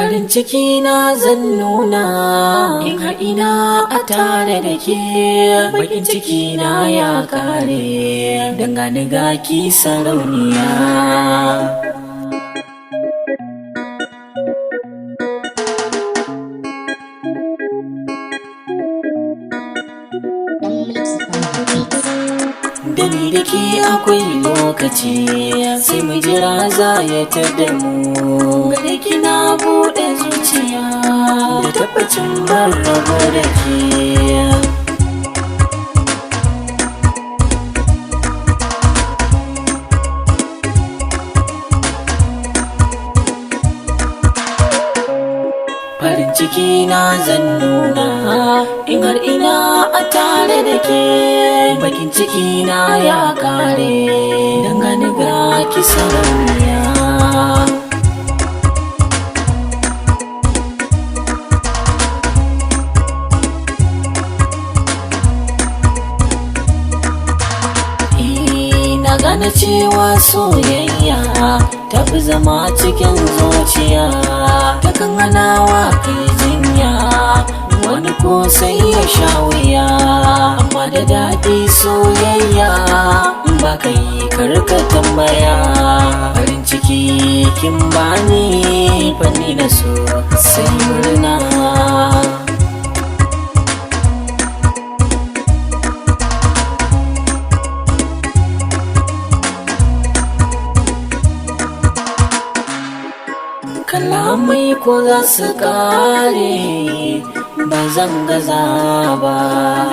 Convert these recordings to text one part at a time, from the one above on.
Farin ciki na zan nuna in har ina a tare da ke, bakin ciki na ya kare dangane ga ki sarauniya. Dani da ke akwai lokaci sai mu jira za ya tada mu, gare ki na buɗe zuciya da tabbacin ban rabu da ke. Farin ciki na zan nuna in har ina a tare da ke, bakin ciki na ya kare dangane ga ki sarauniya. Na gane cewa soyayya ta fi zama cikin zuciya, ta kan hanawa kai jinya wani ko sai ya sha wuya, amma da daɗi soyayya ba ka yi karka tambaya. Farin ciki kin bani fanni na so sai murna. Kalamai ko za su kare ba zan gaza ba,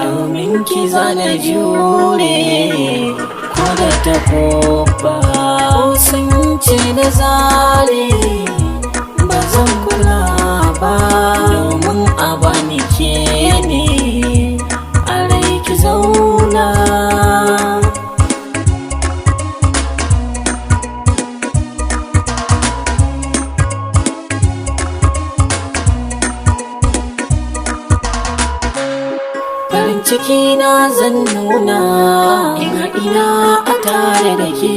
domin ki zana jure ko da tabo ba. Sun ce na zare ba zan kula ba, domin a bani ke ne a rai ki zauna. Farin ciki na zan nuna in har ina a tare da ke,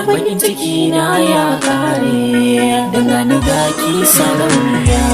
bakin ciki na ya kare dangane ga ki sarauniya.